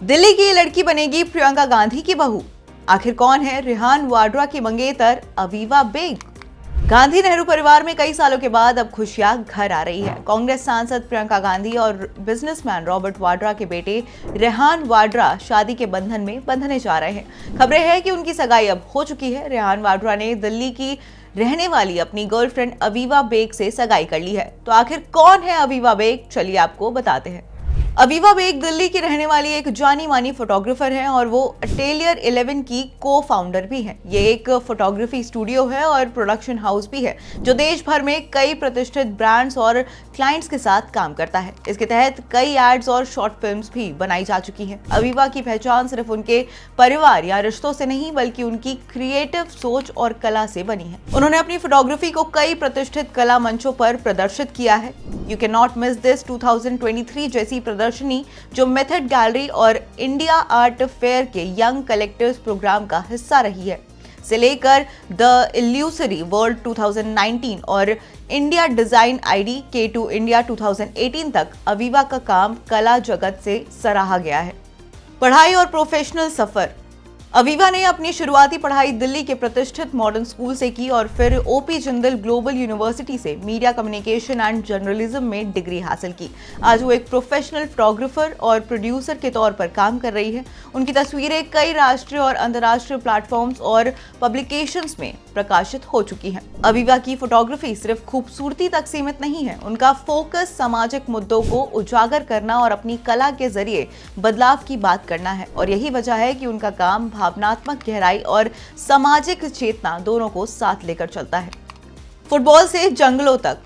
दिल्ली की लड़की बनेगी प्रियंका गांधी की बहू। आखिर कौन है रेहान वाड्रा की मंगेतर अवीवा बेग? गांधी नेहरू परिवार में कई सालों के बाद अब खुशियां घर आ रही है। कांग्रेस सांसद प्रियंका गांधी और बिजनेसमैन रॉबर्ट वाड्रा के बेटे रेहान वाड्रा शादी के बंधन में बंधने जा रहे हैं। खबरें हैं कि उनकी सगाई अब हो चुकी है। रेहान वाड्रा ने दिल्ली की रहने वाली अपनी गर्लफ्रेंड अवीवा बेग से सगाई कर ली है। तो आखिर कौन है अवीवा बेग, चलिए आपको बताते हैं। अवीवा बेग दिल्ली की रहने वाली एक जानी मानी फोटोग्राफर हैं और वो अटेलियर 11 की को फाउंडर भी हैं। ये एक फोटोग्राफी स्टूडियो है और प्रोडक्शन हाउस भी है जो देश भर में कई प्रतिष्ठित ब्रांड्स और क्लाइंट्स के साथ काम करता है। इसके तहत कई एड्स और शॉर्ट फिल्म्स भी बनाई जा चुकी हैं। अवीवा की पहचान सिर्फ उनके परिवार या रिश्तों से नहीं बल्कि उनकी क्रिएटिव सोच और कला से बनी है। उन्होंने अपनी फोटोग्राफी को कई प्रतिष्ठित कला मंचों पर प्रदर्शित किया है। You can not miss this 2023 जैसी प्रदर्शनी जो मेथड गैलरी और इंडिया आर्ट फेयर के यंग कलेक्टर्स प्रोग्राम का हिस्सा रही है से लेकर द इल्यूसरी वर्ल्ड 2019 और India design ID K2 India 2018 तक अवीवा का काम कला जगत से सराहा गया है। पढ़ाई और प्रोफेशनल सफर। अवीवा ने अपनी शुरुआती पढ़ाई दिल्ली के प्रतिष्ठित मॉडर्न स्कूल से की और फिर ओपी जिंदल ग्लोबल यूनिवर्सिटी से मीडिया कम्युनिकेशन एंड जर्नलिज्म में डिग्री हासिल की। आज वो एक प्रोफेशनल फोटोग्राफर और प्रोड्यूसर के तौर पर काम कर रही है। उनकी तस्वीरें कई राष्ट्रीय और अंतर्राष्ट्रीय प्लेटफॉर्म्स और पब्लिकेशंस में प्रकाशित हो चुकी हैं। अवीवा की फोटोग्राफी सिर्फ खूबसूरती तक सीमित नहीं है। उनका फोकस सामाजिक मुद्दों को उजागर करना और अपनी कला के जरिए बदलाव की बात करना है और यही वजह है कि उनका काम भावनात्मक गहराई और सामाजिक चेतना दोनों को साथ लेकर चलता है। फुटबॉल से जंगलों तक।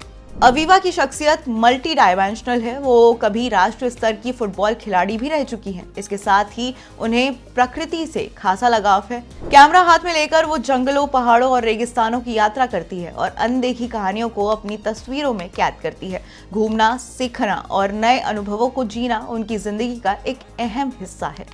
अवीवा की शख्सियत मल्टी डायमेंशनल है। वो कभी राष्ट्रीय स्तर की फुटबॉल खिलाड़ी भी रह चुकी हैं। इसके साथ ही उन्हें प्रकृति से खासा लगाव है। कैमरा हाथ में लेकर वो जंगलों, पहाड़ों और रेगिस्तानों की यात्रा करती है और अनदेखी कहानियों को अपनी तस्वीरों में कैद करती है। घूमना, सीखना और नए अनुभवों को जीना उनकी जिंदगी का एक अहम हिस्सा है।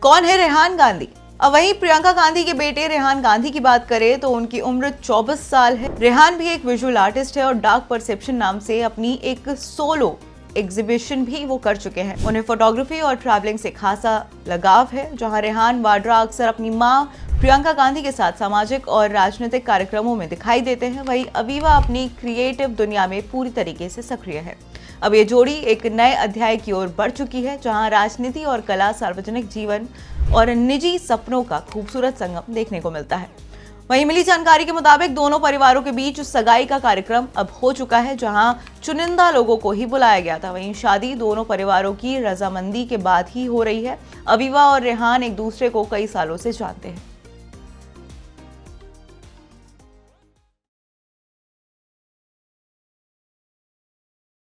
कौन है रेहान गांधी? अब वहीं प्रियंका गांधी के बेटे रेहान गांधी की बात करें तो उनकी उम्र 24 साल है। रेहान भी एक विजुअल आर्टिस्ट है और डार्क परसेप्शन नाम से अपनी एक सोलो एग्जीबिशन भी वो कर चुके हैं। उन्हें फोटोग्राफी और ट्रैवलिंग से खासा लगाव है। जहां रेहान वाड्रा अक्सर अपनी मां प्रियंका गांधी के साथ सामाजिक और राजनीतिक कार्यक्रमों में दिखाई देते हैं, वहीं अवीवा अपनी क्रिएटिव दुनिया में पूरी तरीके से सक्रिय है। अब ये जोड़ी एक नए अध्याय की ओर बढ़ चुकी है जहां राजनीति और कला, सार्वजनिक जीवन और निजी सपनों का खूबसूरत संगम देखने को मिलता है। वहीं मिली जानकारी के मुताबिक दोनों परिवारों के बीच सगाई का कार्यक्रम अब हो चुका है जहां चुनिंदा लोगों को ही बुलाया गया था। वहीं शादी दोनों परिवारों की रजामंदी के बाद ही हो रही है। अवीवा और रेहान एक दूसरे को कई सालों से जानते हैं।